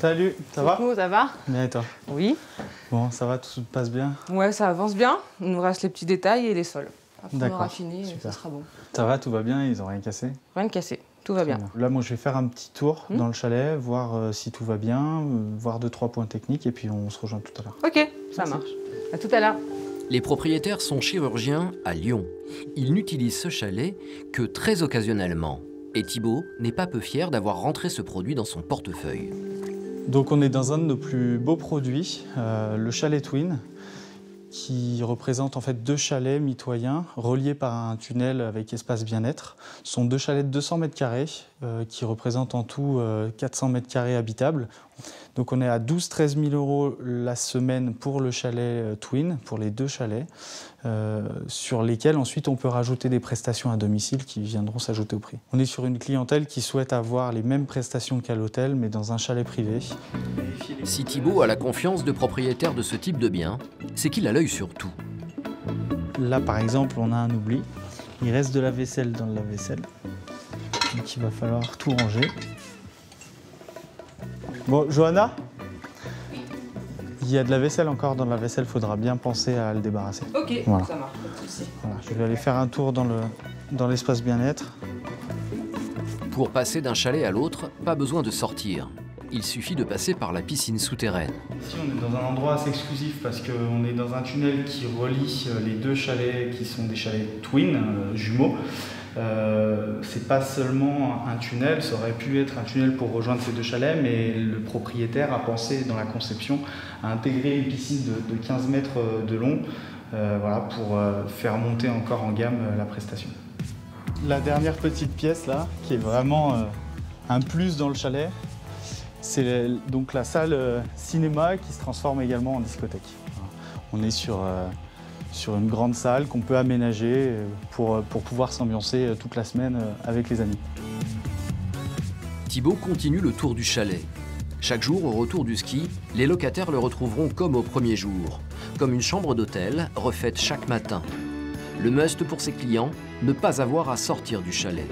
Salut, ça va? Coucou, ça va? Bien et toi? Oui. Bon, ça va, tout se passe bien? Ouais, ça avance bien. Il nous reste les petits détails et les sols. Après, on aura fini et ça sera bon. Ça va, tout va bien, ils n'ont rien cassé? Rien de cassé, tout va bien. Là, moi, je vais faire un petit tour dans le chalet, voir si tout va bien, voir 2-3 points techniques et puis on se rejoint tout à l'heure. Ok, ça marche. À tout à l'heure. Les propriétaires sont chirurgiens à Lyon. Ils n'utilisent ce chalet que très occasionnellement. Et Thibaut n'est pas peu fier d'avoir rentré ce produit dans son portefeuille. Donc on est dans un de nos plus beaux produits, le chalet Twin, qui représente en fait 2 chalets mitoyens reliés par un tunnel avec espace bien-être. Ce sont 2 chalets de 200 m² qui représentent en tout 400 m² habitables. Donc on est à 12-13 000 € la semaine pour le chalet Twin, pour les 2 chalets, sur lesquels ensuite on peut rajouter des prestations à domicile qui viendront s'ajouter au prix. On est sur une clientèle qui souhaite avoir les mêmes prestations qu'à l'hôtel, mais dans un chalet privé. Si Thibaut a la confiance de propriétaires de ce type de bien, c'est qu'il a l'œil sur tout. Là par exemple on a un oubli, il reste de la vaisselle dans le lave-vaisselle, donc il va falloir tout ranger. Bon, Johanna, il y a de la vaisselle encore dans la vaisselle, il faudra bien penser à le débarrasser. Ok, voilà. Ça marche, pas de souci. Voilà, je vais aller faire un tour dans l'espace bien-être. Pour passer d'un chalet à l'autre, pas besoin de sortir. Il suffit de passer par la piscine souterraine. Ici, on est dans un endroit assez exclusif parce qu'on est dans un tunnel qui relie les 2 chalets qui sont des chalets Twin, jumeaux. C'est pas seulement un tunnel, ça aurait pu être un tunnel pour rejoindre ces 2 chalets, mais le propriétaire a pensé dans la conception à intégrer une piscine de 15 mètres de long voilà, pour faire monter encore en gamme la prestation. La dernière petite pièce là, qui est vraiment un plus dans le chalet, c'est donc la salle cinéma qui se transforme également en discothèque. On est sur une grande salle qu'on peut aménager pour pouvoir s'ambiancer toute la semaine avec les amis. Thibaut continue le tour du chalet. Chaque jour, au retour du ski, les locataires le retrouveront comme au premier jour, comme une chambre d'hôtel refaite chaque matin. Le must pour ses clients, ne pas avoir à sortir du chalet.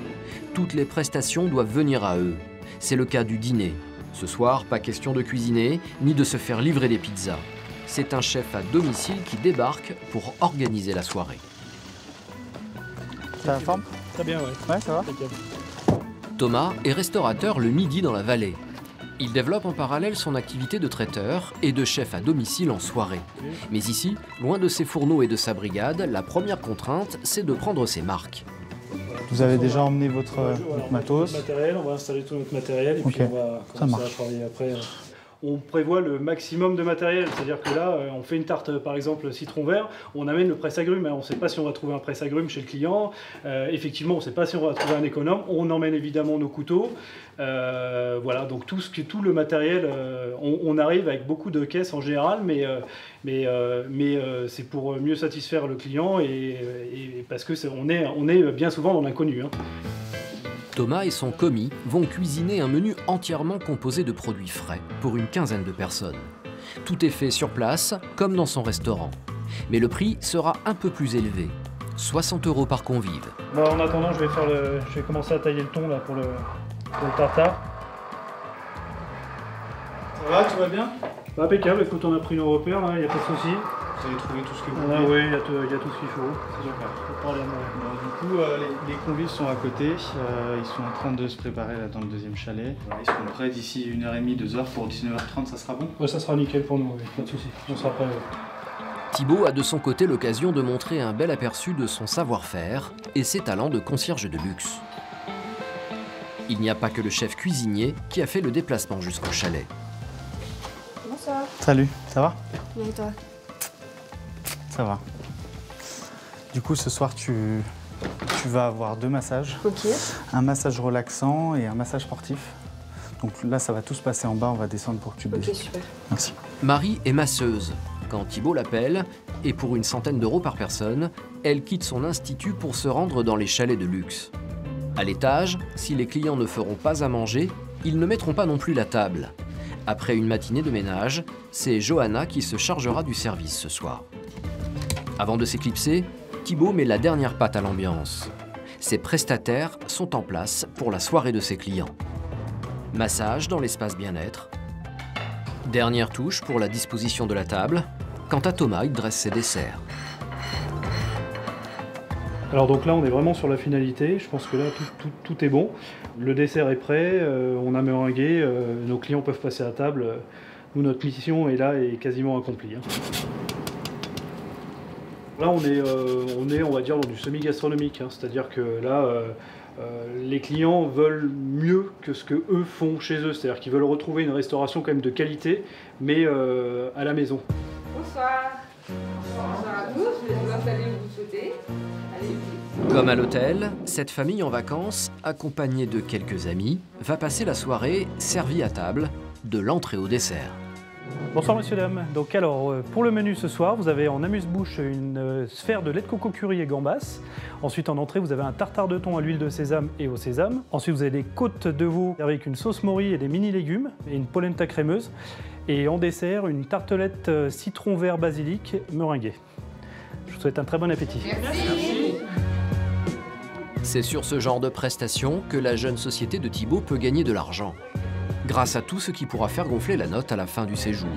Toutes les prestations doivent venir à eux. C'est le cas du dîner. Ce soir, pas question de cuisiner, ni de se faire livrer des pizzas. C'est un chef à domicile qui débarque pour organiser la soirée. Ça va, forme? Très bien, ouais. Ouais, ça va. Thomas est restaurateur le midi dans la vallée. Il développe en parallèle son activité de traiteur et de chef à domicile en soirée. Mais ici, loin de ses fourneaux et de sa brigade, la première contrainte, c'est de prendre ses marques. Vous avez déjà emmené votre matos? Notre matériel, on va installer tout notre matériel et puis on va commencer à travailler après. On prévoit le maximum de matériel, c'est-à-dire que là, on fait une tarte par exemple citron vert, on amène le presse-agrumes, on ne sait pas si on va trouver un presse-agrumes chez le client, effectivement on ne sait pas si on va trouver un économe, on emmène évidemment nos couteaux, voilà, donc tout le matériel, on arrive avec beaucoup de caisses en général, mais c'est pour mieux satisfaire le client et parce que on est bien souvent dans l'inconnu. Hein. Thomas et son commis vont cuisiner un menu entièrement composé de produits frais pour une quinzaine de personnes. Tout est fait sur place, comme dans son restaurant. Mais le prix sera un peu plus élevé, 60 € par convive. Bon, en attendant, je vais commencer à tailler le thon là, pour le tartare. Ça va, tout va bien? Impeccable, écoute, on a pris nos repères, il n'y a pas de souci. Vous avez trouvé tout ce que vous Ah, voulez? oui, il y a tout ce qu'il faut. C'est super. Pas de problème, ouais. Bon, du coup, les convives sont à côté, ils sont en train de se préparer là, dans le 2e chalet. Voilà, ils seront prêts d'ici 1h30, 2h pour 19h30, ça sera bon? Ouais, ça sera nickel pour nous, oui, pas de souci. On sera prêt. Ouais. Thibaut a de son côté l'occasion de montrer un bel aperçu de son savoir-faire et ses talents de concierge de luxe. Il n'y a pas que le chef cuisinier qui a fait le déplacement jusqu'au chalet. Bonsoir. Salut, ça va? Bien et toi? Ça va. Du coup, ce soir, tu vas avoir 2 massages. Ok. Un massage relaxant et un massage sportif. Donc là, ça va tout se passer en bas, on va descendre pour que tu te Ok, décides. super. Merci. Marie est masseuse. Quand Thibaut l'appelle, et pour une centaine d'euros par personne, elle quitte son institut pour se rendre dans les chalets de luxe. À l'étage, si les clients ne feront pas à manger, ils ne mettront pas non plus la table. Après une matinée de ménage, c'est Johanna qui se chargera du service ce soir. Avant de s'éclipser, Thibaut met la dernière patte à l'ambiance. Ses prestataires sont en place pour la soirée de ses clients. Massage dans l'espace bien-être, Dernière touche pour la disposition de la table. Quant à Thomas, il dresse ses desserts. Alors donc là, on est vraiment sur la finalité. Je pense que là, tout est bon. Le dessert est prêt, on a meringué, nos clients peuvent passer à table. Nous, notre mission est là et quasiment accomplie. Là, on est, on va dire, dans du semi-gastronomique. C'est-à-dire que là, les clients veulent mieux que ce que eux font chez eux. C'est-à-dire qu'ils veulent retrouver une restauration quand même de qualité, mais à la maison. Bonsoir. Bonsoir à tous, je vais vous installer où vous souhaitez. Comme à l'hôtel, cette famille en vacances, accompagnée de quelques amis, va passer la soirée servie à table, de l'entrée au dessert. Bonsoir messieurs, dames. Donc alors, pour le menu ce soir, vous avez en amuse-bouche une sphère de lait de coco curry et gambas. Ensuite, en entrée, vous avez un tartare de thon à l'huile de sésame et au sésame. Ensuite, vous avez des côtes de veau avec une sauce mori et des mini-légumes et une polenta crémeuse. Et en dessert, une tartelette citron vert basilic meringuée. Je vous souhaite un très bon appétit. Merci. C'est sur ce genre de prestations que la jeune société de Thibaut peut gagner de l'argent, grâce à tout ce qui pourra faire gonfler la note à la fin du séjour.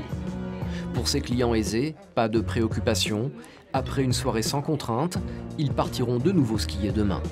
Pour ses clients aisés, pas de préoccupation. Après une soirée sans contrainte, ils partiront de nouveau skier demain.